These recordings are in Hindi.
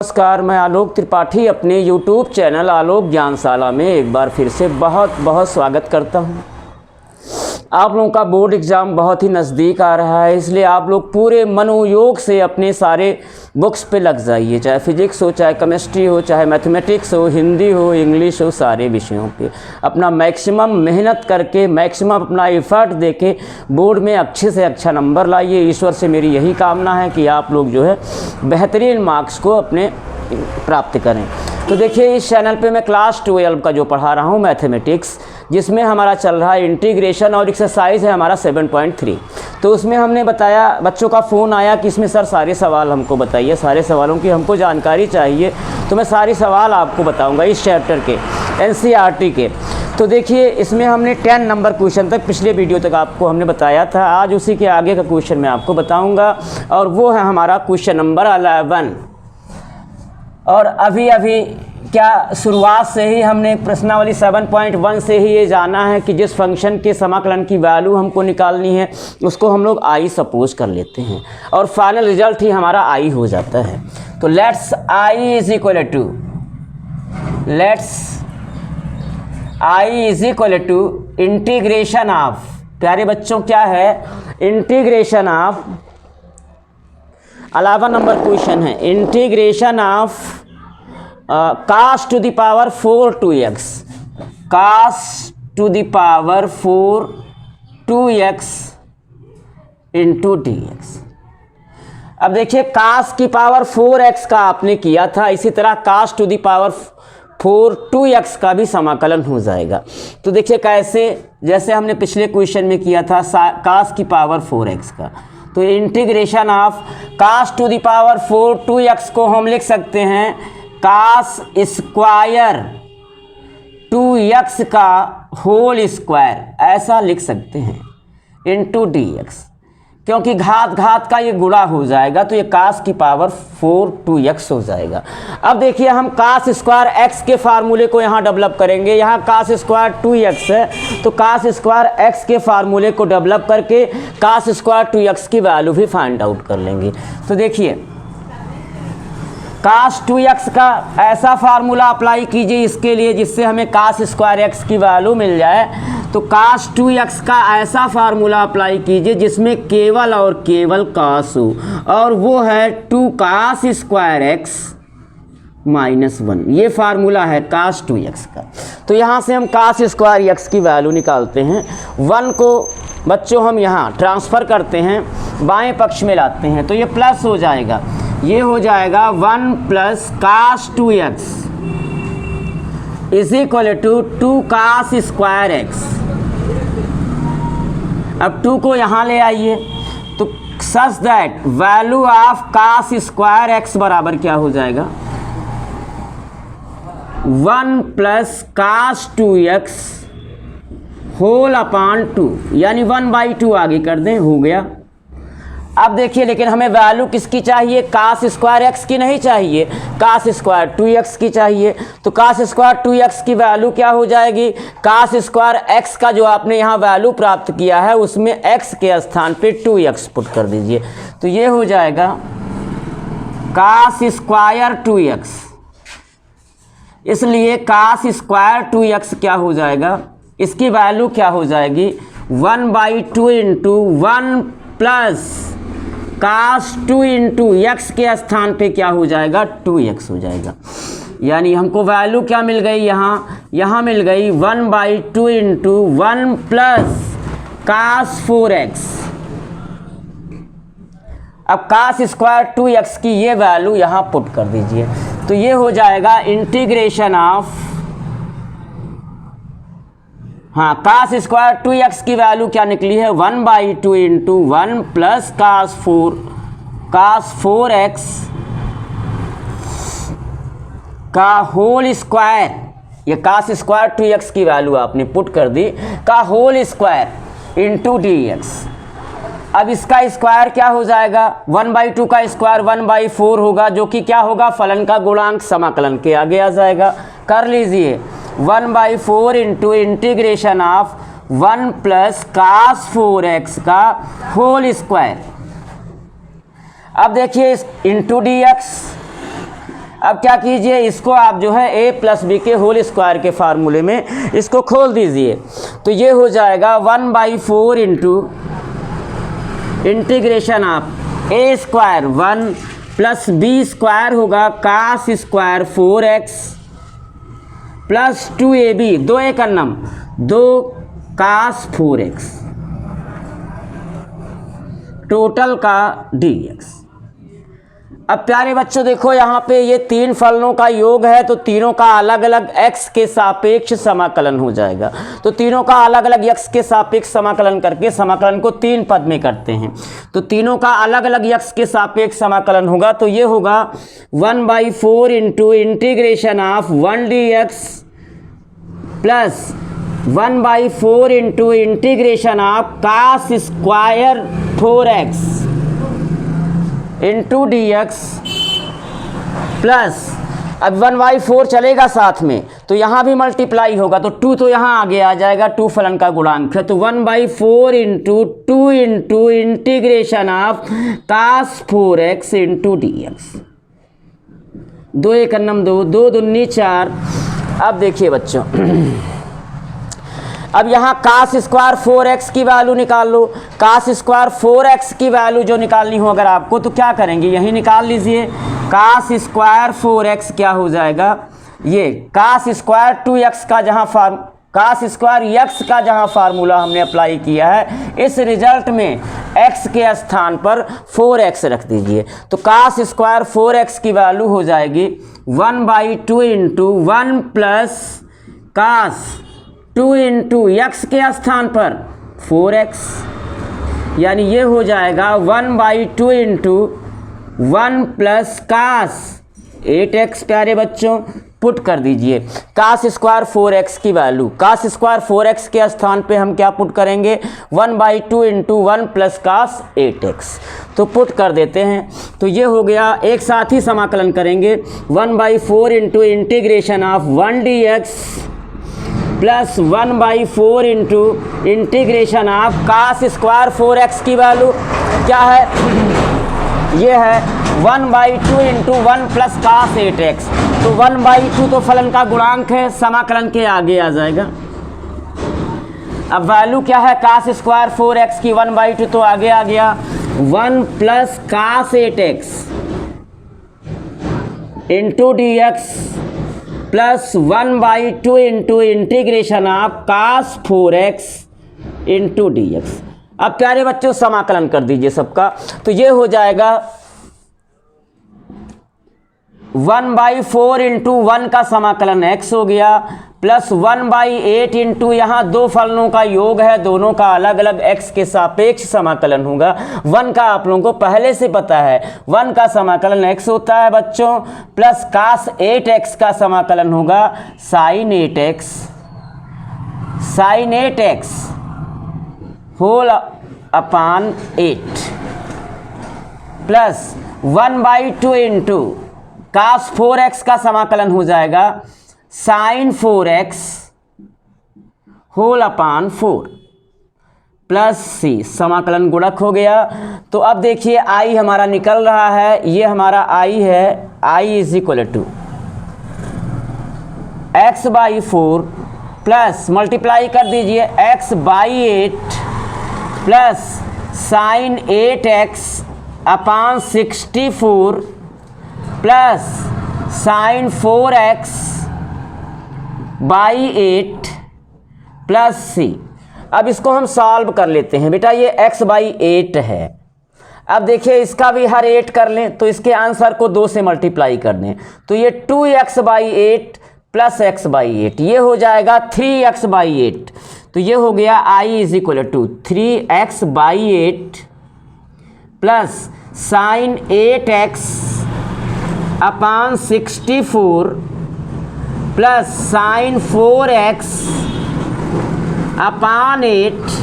नमस्कार, मैं आलोक त्रिपाठी अपने YouTube चैनल आलोक ज्ञानशाला में एक बार फिर से बहुत स्वागत करता हूं। आप लोगों का बोर्ड एग्ज़ाम बहुत ही नज़दीक आ रहा है, इसलिए आप लोग पूरे मनोयोग से अपने सारे बुक्स पे लग जाइए, चाहे फिजिक्स हो, चाहे केमिस्ट्री हो, चाहे मैथमेटिक्स हो, हिंदी हो, इंग्लिश हो, सारे विषयों पे अपना मैक्सिमम मेहनत करके, मैक्सिमम अपना एफर्ट देके बोर्ड में अच्छे से अच्छा नंबर लाइए। ईश्वर से मेरी यही कामना है कि आप लोग जो है बेहतरीन मार्क्स को अपने प्राप्त करें। तो देखिए, इस चैनल पे मैं क्लास 12 का जो पढ़ा रहा हूँ मैथमेटिक्स, जिसमें हमारा चल रहा है इंटीग्रेशन और एक्सरसाइज है हमारा 7.3। तो उसमें हमने बताया, बच्चों का फ़ोन आया कि इसमें सर सारे सवाल हमको बताइए, सारे सवालों की हमको जानकारी चाहिए। तो मैं सारे सवाल आपको बताऊंगा इस चैप्टर के, NCERT के। तो देखिए, इसमें हमने 10 नंबर क्वेश्चन तक पिछले वीडियो तक आपको हमने बताया था। आज उसी के आगे का क्वेश्चन मैं आपको बताऊँगा, और वो है हमारा क्वेश्चन नंबर 11। और अभी क्या शुरुआत से ही हमने प्रश्नावली 7.1 से ही ये जाना है कि जिस फंक्शन के समाकलन की वैल्यू हमको निकालनी है उसको हम लोग आई सपोज कर लेते हैं, और फाइनल रिजल्ट ही हमारा आई हो जाता है। तो let's I is equal to integration of, प्यारे बच्चों क्या है, इंटीग्रेशन ऑफ 11 नंबर क्वेश्चन है, integration of cos to the power 4 2x, cos to the power 4 2x into dx। अब देखिए, cos की पावर 4x का आपने किया था, इसी तरह cos to the power 4 2x का भी समाकलन हो जाएगा। तो देखिए कैसे, जैसे हमने पिछले क्वेश्चन में किया था cos की पावर 4x का, तो integration of cos to the power 4 2x को हम लिख सकते हैं cos स्क्वायर 2x का होल स्क्वायर, ऐसा लिख सकते हैं, इंटू dx, क्योंकि घात का ये गुणा हो जाएगा, तो ये cos की पावर 4 2x हो जाएगा। अब देखिए, हम cos स्क्वायर x के फार्मूले को यहाँ डेवलप करेंगे। यहाँ cos स्क्वायर 2x है, तो cos स्क्वायर x के फार्मूले को डेवलप करके cos स्क्वायर 2x की वैल्यू भी फाइंड आउट कर लेंगे। तो देखिए, cos 2x का ऐसा फार्मूला अप्लाई कीजिए इसके लिए जिससे हमें cos स्क्वायर x की वैल्यू मिल जाए। तो cos 2x का ऐसा फार्मूला अप्लाई कीजिए जिसमें केवल और केवल cos हो, और वो है 2 cos स्क्वायर x माइनस 1। ये फार्मूला है cos 2x का। तो यहाँ से हम cos स्क्वायर x की वैल्यू निकालते हैं। 1 को बच्चों हम यहाँ ट्रांसफ़र करते हैं, बाएं पक्ष में लाते हैं, तो ये प्लस हो जाएगा, ये हो जाएगा 1 plus cos 2x is equal to 2 cos square x। अब 2 को यहाँ ले आइए, तो such that value of cos square x बराबर क्या हो जाएगा, 1 plus cos 2x whole upon 2, यानी 1/2 आगे कर दें, हो गया। अब देखिए, लेकिन हमें वैल्यू किसकी चाहिए, cos स्क्वायर x की नहीं चाहिए, cos स्क्वायर 2x की चाहिए। तो cos स्क्वायर 2x की वैल्यू क्या हो जाएगी, cos स्क्वायर x का जो आपने यहाँ वैल्यू प्राप्त किया है उसमें x के स्थान पे 2x पुट कर दीजिए, तो ये हो जाएगा cos स्क्वायर 2x। इसलिए cos स्क्वायर 2x क्या हो जाएगा, इसकी वैल्यू क्या हो जाएगी, 1/2 into 1 plus cos 2 into x के स्थान पे क्या हो जाएगा, 2x हो जाएगा। यानी हमको वैल्यू क्या मिल गई, यहाँ मिल गई 1/2 इंटू 1 प्लस cos 4x। अब cos स्क्वायर 2x की ये वैल्यू यहाँ पुट कर दीजिए, तो ये हो जाएगा इंटीग्रेशन ऑफ, हाँ, cos स्क्वायर 2x की वैल्यू क्या निकली है, 1/2 इंटू 1 प्लस cos 4x का होल स्क्वायर, ये cos स्क्वायर 2x की वैल्यू आपने पुट कर दी, का होल स्क्वायर इंटू dx। अब इसका स्क्वायर क्या हो जाएगा, 1/2 का स्क्वायर 1/4 होगा, जो कि क्या होगा, फलन का गुणांक समाकलन के आगे आ जाएगा। कर लीजिए, 1/4 into integration of 1 plus cos 4x का होल स्क्वायर। अब देखिए, इंटू dx, अब क्या कीजिए, इसको आप जो है a प्लस बी के होल स्क्वायर के फार्मूले में इसको खोल दीजिए। तो ये हो जाएगा 1/4 into integration of a square 1 plus b square होगा cos square 4x plus 2ab 2 एक अन्नम 2 कास 4x टोटल का dx। अब प्यारे बच्चों देखो यहाँ पे ये तीन फलनों का योग है, तो तीनों का अलग अलग x के सापेक्ष समाकलन हो जाएगा। तो तीनों का अलग अलग x के सापेक्ष समाकलन करके समाकलन को तीन पद में करते हैं। तो तीनों का अलग अलग x के सापेक्ष समाकलन होगा, तो ये होगा 1/4 into integration of 1 dx plus 1/4 into integration of cos square 4x into dx plus अब 1/4 चलेगा साथ में, तो यहाँ भी मल्टीप्लाई होगा, तो 2 तो यहाँ आगे आ जाएगा, 2 फलन का गुणांक है। तो 1/4 into 2 into integration of cos 4x into dx 2 एक अन्नम 2 2 दूनी 4। अब देखिए बच्चों अब यहाँ कास स्क्वायर 4x की वैल्यू निकाल लो। कास स्क्वायर 4x की वैल्यू जो निकालनी हो अगर आपको, तो क्या करेंगे, यही निकाल लीजिए। कास स्क्वायर 4x क्या हो जाएगा, ये कास स्क्वायर 2x का जहाँ कास स्क्वायर x का जहाँ फार्मूला हमने अप्लाई किया है, इस रिजल्ट में x के स्थान पर 4x रख दीजिए। तो कास स्क्वायर 4x की वैल्यू हो जाएगी 1/2 into 1 plus cos 2 into x के स्थान पर 4x, यानी ये हो जाएगा 1/2 इंटू 1 प्लस कास 8x। प्यारे बच्चों पुट कर दीजिए कास स्क्वायर 4x की वैल्यू, कास स्क्वायर 4x के स्थान पे हम क्या पुट करेंगे, 1/2 इंटू 1 प्लस कास 8x। तो पुट कर देते हैं, तो ये हो गया। एक साथ ही समाकलन करेंगे 1/4 into integration of 1 dx plus 1/4 into integration of cos square 4x की वैल्यू क्या है, ये है 1/2 इंटू 1 प्लस कास 8x। तो 1/2 तो फलन का गुणांक है, समाकलन के आगे आ जाएगा। अब वैल्यू क्या है कास स्क्वायर 4x की, 1/2 तो आगे आ गया, 1 plus cos 8x into dx plus 1/2 into integration of cos 4x into dx। अब प्यारे बच्चों समाकलन कर दीजिए सबका, तो ये हो जाएगा 1/4 इंटू 1 का समाकलन x हो गया, प्लस 1/8 इंटू यहाँ दो फलनों का योग है, दोनों का अलग अलग x के सापेक्ष समाकलन होगा। 1 का आप लोगों को पहले से पता है, 1 का समाकलन x होता है बच्चों, प्लस कास 8x का समाकलन होगा sine 8x whole upon 8 plus 1/2 into cos 4x का समाकलन हो जाएगा sine 4x whole upon 4 plus c, समाकलन गुणक हो गया। तो अब देखिए i हमारा निकल रहा है, ये हमारा i है, i is equal to x/4 plus multiply कर दीजिए x/8 plus sine 8x upon 64 plus sine 4x by 8 plus c। अब इसको हम सॉल्व कर लेते हैं बेटा, ये x/8 है। अब देखिए इसका भी हर 8 कर लें, तो इसके आंसर को 2 से मल्टीप्लाई कर दें, तो ये 2x/8 प्लस x/8 ये हो जाएगा 3x/8। तो ये हो गया i is equal to 3x/8 plus sine 8x upon 64 plus sine 4x upon 8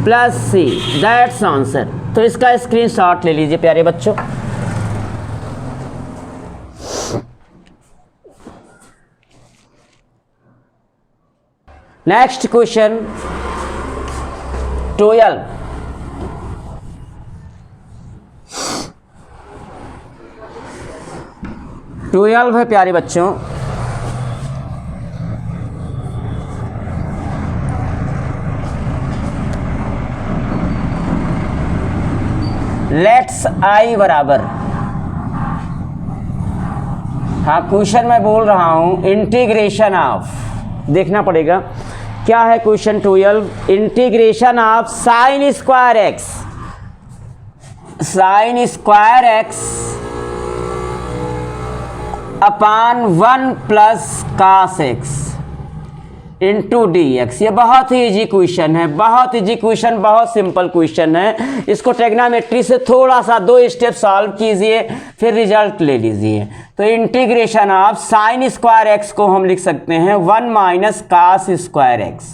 plus c, that's answer. तो इसका स्क्रीनशॉट ले लीजिए प्यारे बच्चों। Next question 12। 12 है प्यारे बच्चों। लेट्स आई बराबर, हाँ क्वेश्चन मैं बोल रहा हूँ इंटीग्रेशन ऑफ, देखना पड़ेगा क्या है question 12। Integration of sine square x, sine square x upon 1 plus cos x into d x. ये बहुत ही इजी क्वेश्चन है, बहुत इजी क्वेश्चन, बहुत सिंपल क्वेश्चन है। इसको ट्रिग्नोमेट्री से थोड़ा सा 2 स्टेप सॉल्व कीजिए, फिर रिजल्ट ले लीजिए। तो integration of sine square x को हम लिख सकते हैं 1 minus cos square x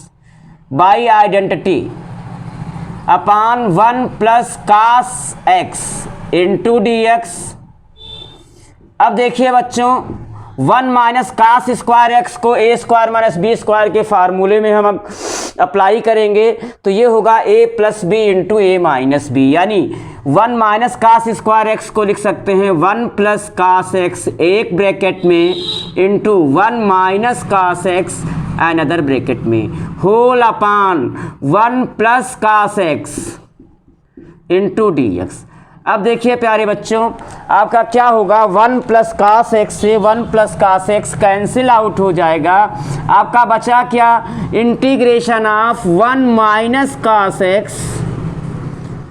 by identity upon 1 plus cos x into d x. अब देखिए बच्चों, 1 माइनस कास स्क्वायर एक्स को a square minus b square के फार्मूले में हम अप्लाई करेंगे तो ये होगा a plus b into a minus b, यानी 1 माइनस कास स्क्वायर एक्स को लिख सकते हैं 1 प्लस कास एक्स एक ब्रैकेट में into 1 minus cos x another bracket में whole upon 1 plus cos x into d x. अब देखिए प्यारे बच्चों, आपका क्या होगा, 1 प्लस कास एक्स से 1 plus cos x cancel out हो जाएगा। आपका बचा क्या, integration of 1 minus cos x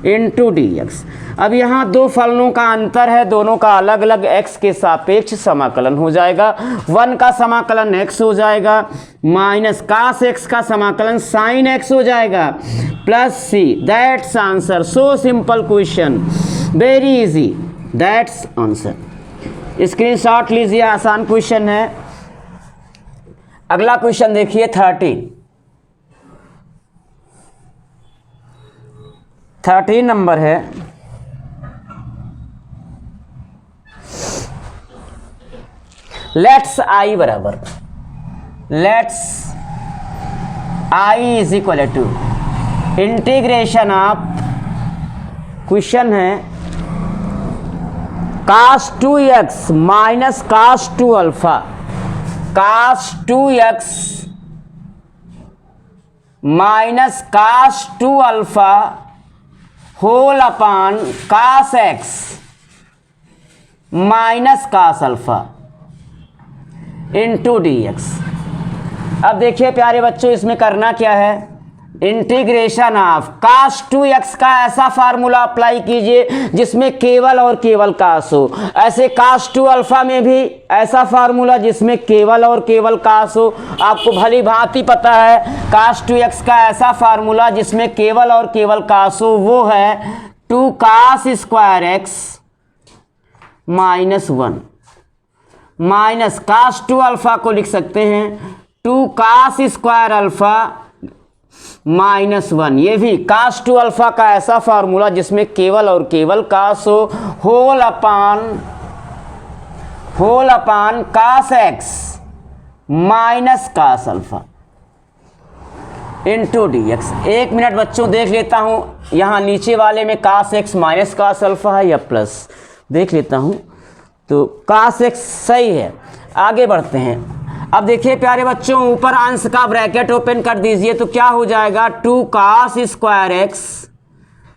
into d x. अब यहाँ दो फलनों का अंतर है, दोनों का अलग अलग x के सापेक्ष समाकलन हो जाएगा। 1 का समाकलन x हो जाएगा, माइनस कास x का समाकलन साइन x हो जाएगा, plus c. That's answer. So simple question, very easy, that's answer. Screenshot लीजिए, आसान क्वेश्चन है। अगला क्वेश्चन देखिए 13 नंबर है। लेट्स आई बराबर, let's I is equal to integration of, question है cos 2x minus cos 2 alpha, cos 2x minus cos 2 alpha whole upon cos x minus cos alpha into d x. अब देखिए प्यारे बच्चों, इसमें करना क्या है, इंटीग्रेशन ऑफ cos 2x का ऐसा फार्मूला अप्लाई कीजिए जिसमें केवल और केवल cos हो। ऐसे cos 2 अल्फा में भी ऐसा फार्मूला जिसमें केवल और केवल cos हो। आपको भली भांति पता है cos 2x का ऐसा फार्मूला जिसमें केवल और केवल cos हो, वो है 2 cos square x minus 1 minus cos 2 alpha को लिख सकते हैं 2 cos स्क्वायर अल्फा माइनस 1। ये भी cos 2 अल्फा का ऐसा फार्मूला जिसमें केवल और केवल cos हो, whole upon cos x minus cos alpha into d x. 1 minute बच्चों देख लेता हूँ, यहाँ नीचे वाले में cos x minus cos alpha है या प्लस, देख लेता हूँ। तो cos x सही है, आगे बढ़ते हैं। अब देखिए प्यारे बच्चों, ऊपर अंश का ब्रैकेट ओपन कर दीजिए तो क्या हो जाएगा, 2 cos square x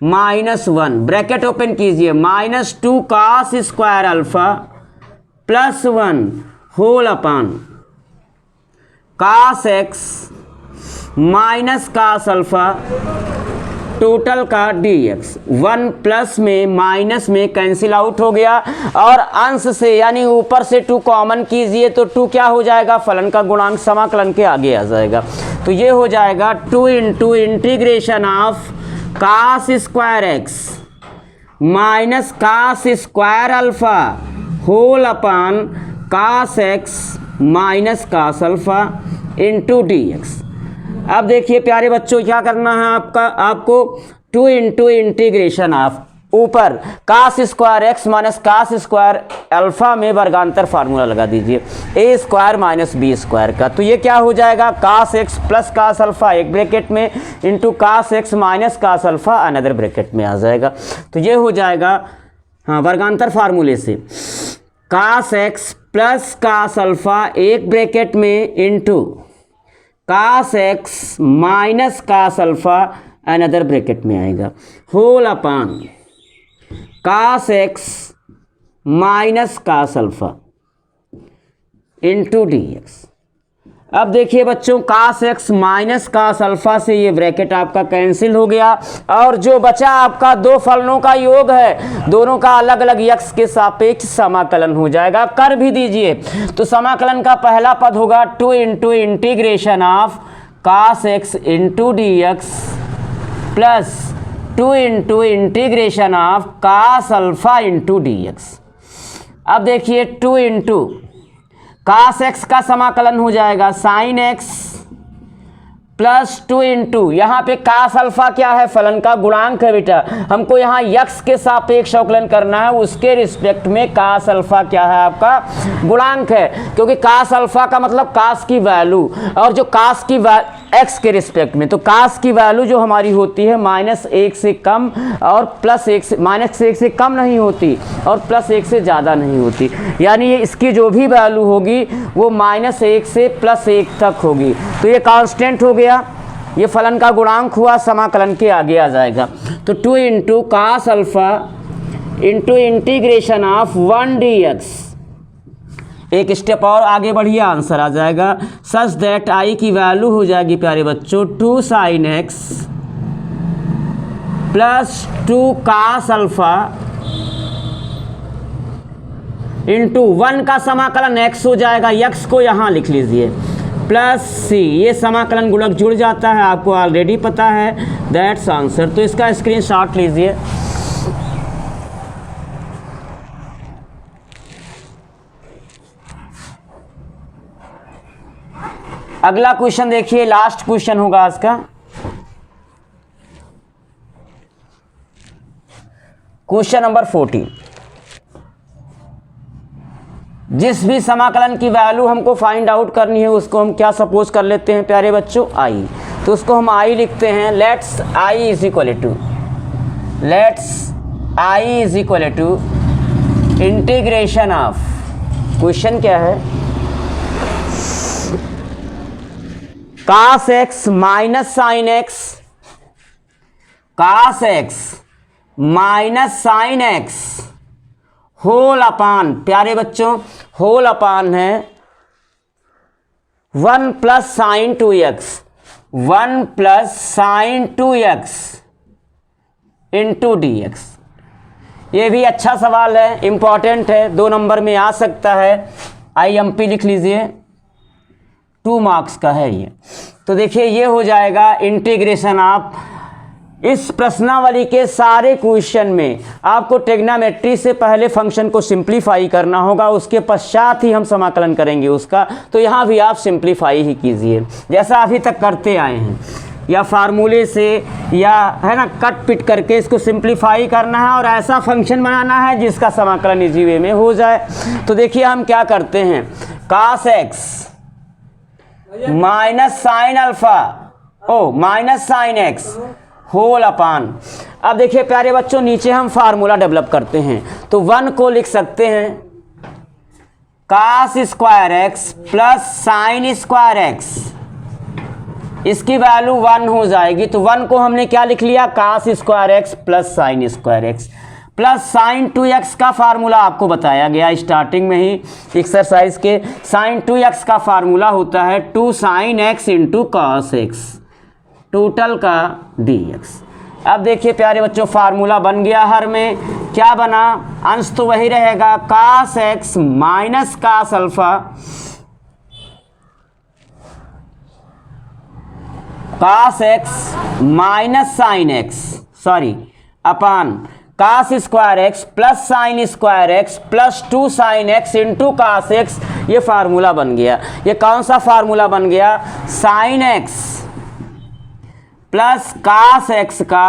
minus 1, bracket open कीजिए, minus 2 cos square alpha plus 1 whole upon cos x minus cos alpha total का dx। 1 प्लस में माइनस में कैंसिल आउट हो गया और अंश से यानी ऊपर से 2 कॉमन कीजिए तो 2 क्या हो जाएगा, फलन का गुणांक समाकलन के आगे आ जाएगा। तो ये हो जाएगा 2 into integration of cos square x minus cos square alpha whole upon cos x minus cos alpha into d x. अब देखिए प्यारे बच्चों, क्या करना है आपको 2 इंटू इंटीग्रेशन ऑफ, ऊपर cos square x minus cos square alpha में वर्गांतर फार्मूला लगा दीजिए, a square minus b square का। तो ये क्या हो जाएगा, cos x plus cos alpha एक ब्रैकेट में into cos x minus cos alpha another bracket में आ जाएगा। तो ये हो जाएगा, हाँ वर्गांतर फार्मूले से cos x plus cos alpha एक ब्रैकेट में into cos x minus cos alpha another bracket में आएगा, whole upon cos x minus cos alpha into d x. अब देखिए बच्चों, cos x minus cos alpha से ये ब्रैकेट आपका कैंसिल हो गया और जो बचा आपका दो फलनों का योग है, दोनों का अलग अलग यक्स के सापेक्ष समाकलन हो जाएगा। कर भी दीजिए। तो समाकलन का पहला पद होगा 2 into integration of cos x into d x plus 2 into integration of cos alpha into d x. अब देखिए 2 इंटू कास एक्स का समाकलन हो जाएगा साइन एक्स प्लस 2 इंटू, यहाँ पे कास अल्फा क्या है, फलन का गुणांक है बेटा, हमको यहाँ यक्स के सापेक्ष अवकलन करना है, उसके रिस्पेक्ट में कास अल्फा क्या है आपका गुणांक है, क्योंकि कास अल्फा का मतलब कास की वैल्यू, और जो कास की एक्स के रिस्पेक्ट में, तो कास की वैल्यू जो हमारी होती है -1 से कम और +1 से -1 से कम नहीं होती और +1 से ज़्यादा नहीं होती, यानी ये इसकी जो भी वैल्यू होगी वो -1 से +1 तक होगी। तो ये कांस्टेंट हो गया, ये फलन का गुणांक हुआ, समाकलन के आगे आ जाएगा। तो 2 into cos alpha into integration of 1 dx, एक स्टेप और आगे बढ़िए, आंसर आ जाएगा सच दैट आई की वैल्यू हो जाएगी प्यारे बच्चों 2 sin x plus 2 cos alpha into 1 का समाकलन x हो जाएगा, x को यहाँ लिख लीजिए प्लस c, ये समाकलन गुणक जुड़ जाता है, आपको ऑलरेडी पता है, दैट्स आंसर। तो इसका स्क्रीनशॉट लीजिए। अगला क्वेश्चन देखिए, लास्ट क्वेश्चन होगा आज का। Question number 14। जिस भी समाकलन की वैल्यू हमको फाइंड आउट करनी है उसको हम क्या सपोज कर लेते हैं प्यारे बच्चों, आई। तो उसको हम आई लिखते हैं, let's I is equal to integration of, question क्या है, cos x minus sine x, cos x minus sine x whole upon, प्यारे बच्चों होल अपान है 1 plus sine 2x, 1 plus sine 2x into d x. ये भी अच्छा सवाल है, इंपॉर्टेंट है, 2 नंबर में आ सकता है, IMP लिख लीजिए, 2 मार्क्स का है ये। तो देखिए ये हो जाएगा इंटीग्रेशन ऑफ, इस प्रश्नावली के सारे क्वेश्चन में आपको ट्रिग्नोमेट्री से पहले फंक्शन को सिंप्लीफाई करना होगा, उसके पश्चात ही हम समाकलन करेंगे उसका। तो यहाँ भी आप सिंप्लीफाई ही कीजिए जैसा अभी तक करते आए हैं, या फार्मूले से या है ना कट पिट करके इसको सिंप्लीफाई करना है और ऐसा फंक्शन बनाना है जिसका समाकलन इजी वे में हो जाए। तो देखिए हम क्या करते हैं, cos x minus sine alpha minus sine x whole upon. अब देखिए प्यारे बच्चों नीचे हम फार्मूला डेवलप करते हैं, तो 1 को लिख सकते हैं cos square x plus sine square x, इसकी वैल्यू 1 हो जाएगी। तो 1 को हमने क्या लिख लिया, cos square x plus sine square x plus sine 2x का फार्मूला आपको बताया गया स्टार्टिंग में ही एक्सरसाइज के। साइन 2x का फार्मूला होता है 2 sin x into cos x total का dx। अब देखिए प्यारे बच्चों फार्मूला बन गया, हर में क्या बना, अंश तो वही रहेगा, cos x minus cos alpha, cos x minus sine x upon cos square x plus sine square x plus 2 sin x इंटू कास एक्स। ये फार्मूला बन गया। ये कौन सा फार्मूला बन गया, sine x plus cos x का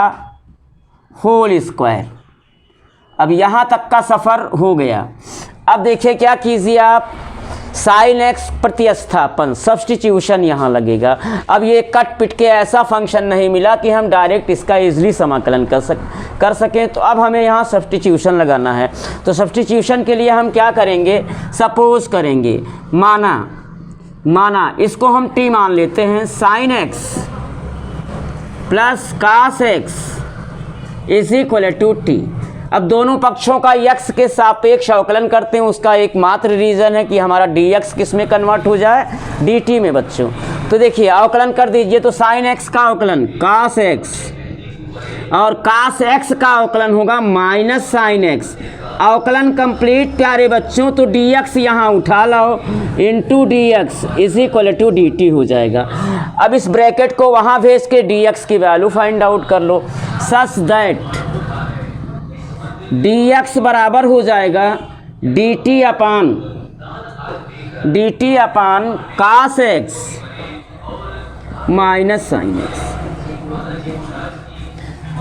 होल स्क्वायर। अब यहाँ तक का सफ़र हो गया। अब देखिए क्या कीजिए आप, साइन एक्स प्रतिस्थापन सब्स्टिट्यूशन यहाँ लगेगा। अब ये कट पिट के ऐसा फंक्शन नहीं मिला कि हम डायरेक्ट इसका इजली समाकलन कर सकें, तो अब हमें यहाँ सब्स्टिट्यूशन लगाना है। तो सब्स्टिट्यूशन के लिए हम क्या करेंगे, सपोज करेंगे, माना इसको हम t मान लेते हैं, sine x plus cos x is equal to t. अब दोनों पक्षों का x के सापेक्ष अवकलन करते हैं। उसका एकमात्र रीज़न है कि हमारा dx किस में कन्वर्ट हो जाए, dt में बच्चों। तो देखिए अवकलन कर दीजिए, तो साइन x का अवकलन कास x और कास x का अवकलन होगा माइनस साइन x। अवकलन कंप्लीट प्यारे बच्चों, तो dx यहाँ उठा लाओ, into dx is equal to dt हो जाएगा। अब इस ब्रैकेट को वहाँ भेज के dx की वैल्यू फाइंड आउट कर लो, सच दैट dx बराबर हो जाएगा dt अपान कास x माइनस साइन x।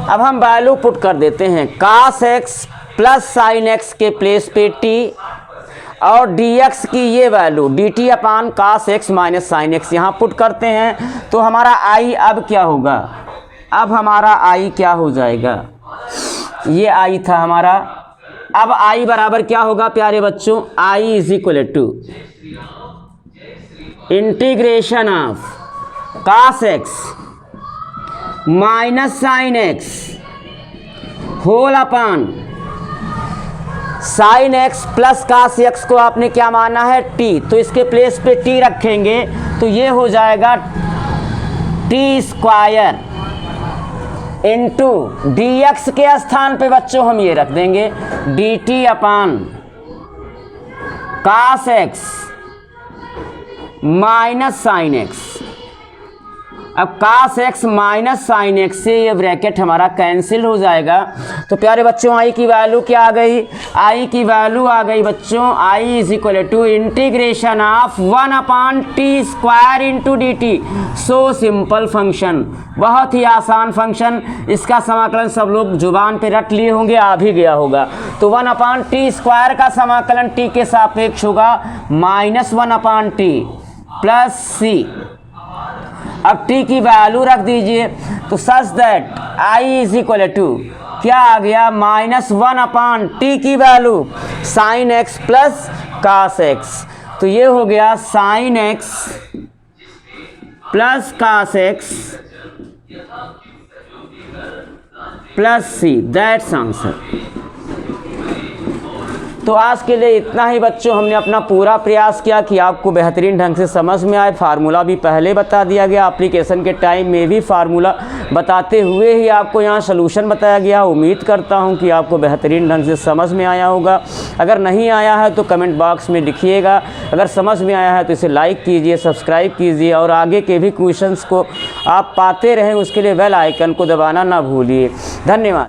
अब हम वैल्यू पुट कर देते हैं, कास x प्लस साइन x के प्लेस पे t और dx की ये वैल्यू dt अपान कास x माइनस साइन x यहाँ पुट करते हैं। तो हमारा i अब क्या होगा, अब हमारा i क्या हो जाएगा, ये i था हमारा। अब i बराबर क्या होगा प्यारे बच्चों, i is equal to integration of cos x minus sine x whole upon sine x plus cos x को आपने क्या माना है, t, तो इसके प्लेस पे t रखेंगे तो ये हो जाएगा t स्क्वायर इंटू dx के स्थान पे बच्चों हम ये रख देंगे dt अपान कास x माइनस साइन x। अब कास x माइनस साइन x से ये ब्रैकेट हमारा कैंसिल हो जाएगा। तो प्यारे बच्चों i की वैल्यू क्या आ गई, i की वैल्यू आ गई बच्चों i is equal to integration of 1 upon t square into d t. So simple function, बहुत ही आसान फंक्शन। इसका समाकलन सब लोग जुबान पे रट लिए होंगे, आ भी गया होगा। तो 1 अपान टी स्क्वायर का समाकलन t के सापेक्ष होगा minus 1 upon t plus c. अब t की वैल्यू रख दीजिए, तो such that i is equal to क्या आ गया, माइनस 1 अपान टी की value sine x plus cos x। तो ये हो गया sine x plus cos x plus c, that's answer. तो आज के लिए इतना ही बच्चों। हमने अपना पूरा प्रयास किया कि आपको बेहतरीन ढंग से समझ में आए। फार्मूला भी पहले बता दिया गया, एप्लीकेशन के टाइम में भी फार्मूला बताते हुए ही आपको यहाँ सलूशन बताया गया। उम्मीद करता हूँ कि आपको बेहतरीन ढंग से समझ में आया होगा। अगर नहीं आया है तो कमेंट बॉक्स में लिखिएगा। अगर समझ में आया है तो इसे लाइक कीजिए, सब्सक्राइब कीजिए और आगे के भी क्वेश्चंस को आप पाते रहें उसके लिए बेल आइकन को दबाना ना भूलिए। धन्यवाद।